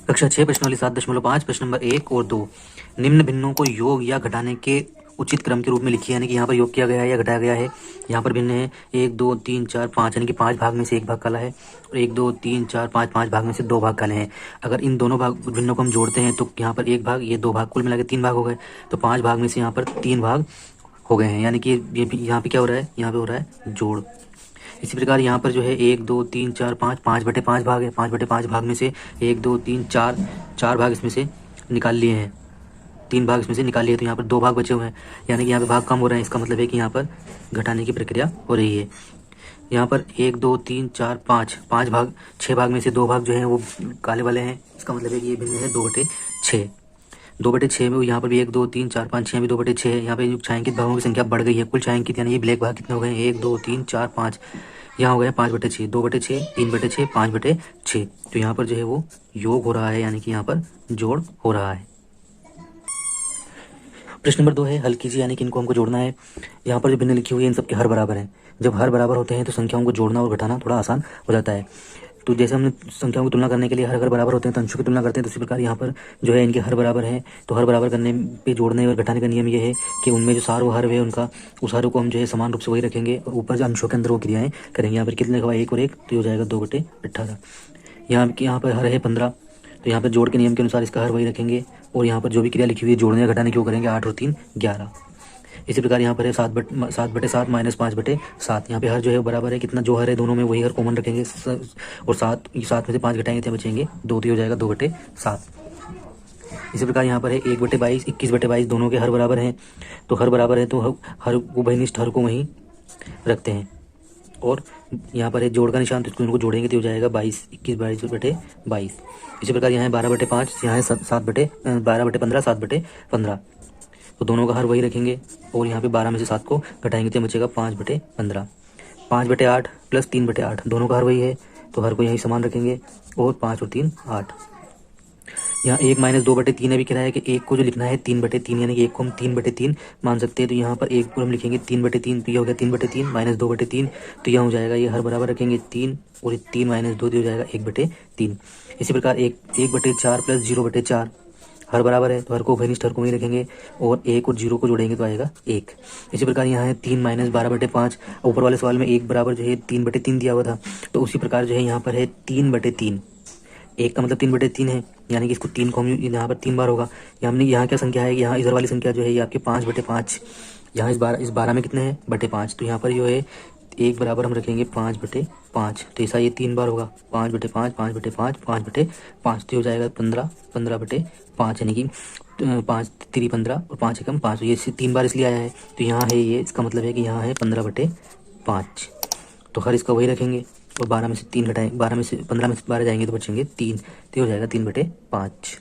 कक्षा 6 प्रश्नावली 7.5 प्रश्न नंबर 1 और 2 निम्न भिन्नों को योग या घटाने के उचित क्रम के रूप में लिखिए। यानी कि यहाँ पर योग किया गया है या घटाया गया है। यहाँ पर भिन्न है 1 2 3 4 5, यानी कि 5 भाग में से 1 भाग काला है और 1 2 3 4 5 5 भाग में से 2 भाग काले हैं। अगर इन दोनों भाग भिन्नों को हम जोड़ते हैं तो यहाँ पर 1 भाग, ये 2 भाग, कुल मिला के 3 भाग हो गए। तो 5 भाग में से यहाँ पर 3 भाग हो गए हैं, यानी कि ये यहाँ पे क्या हो रहा है, यहाँ पे हो रहा है जोड़। इसी प्रकार यहाँ पर जो है 1 2 3 4 5, 5/5 भाग है। 5/5 भाग में से 1 2 3 4 4 भाग इसमें से निकाल लिए हैं, 3 भाग इसमें से निकाल लिए, तो यहाँ पर 2 भाग बचे हुए हैं, यानी कि यहाँ पे भाग कम हो रहे हैं। इसका मतलब है कि यहाँ पर घटाने की प्रक्रिया हो रही है। यहाँ पर 1 2 3 4 5 5 भाग, 6 भाग में से 2 भाग जो हैं वो काले वाले हैं। इसका मतलब है कि ये भिन्न है 2/6। 2/6 में यहाँ पर भी 1 2 3 4 5 6 भी 2/6 है। यहाँ पे छायांकित भागों की संख्या बढ़ गई है। कुल छायांकित यानी ये ब्लैक भाग कितने हो गए हैं, 1 2 3 4 5, यहाँ हो गया 5/6, 2/6, 3/6, 5/6। तो यहाँ पर जो है वो योग हो रहा है, यानी कि यहाँ पर जोड़ हो रहा है। प्रश्न नंबर 2 है, हल कीजिए, यानी कि इनको हमको जोड़ना है। यहाँ पर जो भिन्न लिखी हुई है इन सबके हर बराबर हैं। जब हर बराबर होते हैं तो संख्याओं को जोड़ना और घटाना थोड़ा आसान हो जाता है। तो जैसे हमने संख्याओं की तुलना करने के लिए हर अगर बराबर होते हैं तो अंशों की तुलना करते हैं, तो इसी प्रकार यहाँ पर जो है इनके हर बराबर है। तो हर बराबर करने पे जोड़ने और घटाने का नियम ये है कि उनमें जो सार व हर है उनका, उस हर को हम जो है समान रूप से वही रखेंगे और ऊपर जो अंशों के अंदर वो क्रियाएं करेंगे। यहाँ पर कितने लिखा हुआ है, 1 और 1, तो हो जाएगा 2/18। यहाँ पर हर है 15, तो यहाँ पर जोड़ के नियम के अनुसार इसका हर वही रखेंगे और यहाँ पर जो भी क्रिया लिखी हुई है जोड़ने या घटाने की वो करेंगे। 8 और 3 11। इसी प्रकार यहाँ पर है 7/7 माइनस 5/7। यहाँ पे हर जो है बराबर है, कितना जो हर है दोनों में वही हर कॉमन रखेंगे और 7 में से 5 घटाएंगे तो बचेंगे 2, तो हो जाएगा 2/7। इसी प्रकार यहाँ पर है 1/22 21/22, दोनों के हर बराबर हैं। तो हर बराबर है तो हर उभयनिष्ठ हर को वहीं रखते हैं और यहाँ पर है जोड़ का निशान, तो इसको इनको जोड़ेंगे तो हो जाएगा 22 21/22। इसी प्रकार यहाँ है 12/5, यहाँ है 12/15 7/15, तो दोनों का हर वही रखेंगे और यहाँ पे 12 में से 7 को घटाएंगे तो बचेगा 5/15। 5/8 प्लस 3/8, दोनों का हर वही है तो हर को यही समान रखेंगे और 5 और 3 8। यहाँ 1 माइनस 2/3 है भी कह रहा है कि 1 को जो लिखना है 3/3, यानी कि 1 को हम 3/3 मान सकते हैं। तो यहाँ पर 1 को हम लिखेंगे 3/3, तो यह हो गया 3/3 माइनस 2/3, तो यह हो जाएगा, ये हर बराबर रखेंगे 3 और 3 माइनस 2 हो जाएगा 1/3। इसी प्रकार 1/4 प्लस 0/4, हर बराबर है तो हर को उभयनिष्ठ हर को वहीं रखेंगे और 1 और 0 को जोड़ेंगे तो आएगा 1। इसी प्रकार यहाँ है 3 माइनस 12/5, ऊपर वाले सवाल में 1 बराबर जो है 3/3 दिया हुआ था, तो उसी प्रकार जो है यहाँ पर है 3/3। 1 का मतलब 3/3 है, यानी कि इसको 3 को हम यहाँ पर 3 बार होगा। हमने यहाँ क्या संख्या है, यहाँ इधर वाली संख्या जो है ये आपके 5/5, यहाँ इस 12 में कितने हैं 5/5, तो यहाँ पर जो है 1 बराबर हम रखेंगे 5/5, तो ऐसा ये 3 बार होगा 5/5 5/5 5/5, तो हो जाएगा 15 15/5, यानी कि 5 3 15 और 5 एकम 5, ये 3 बार इसलिए आया है। तो यहाँ है ये, इसका मतलब है कि यहाँ है 15/5, तो हर इसका वही रखेंगे और 12 में से 3 घटाएंगे, 12 में से 15 में से 12 जाएंगे तो बचेंगे 3, तो हो जाएगा 3/5।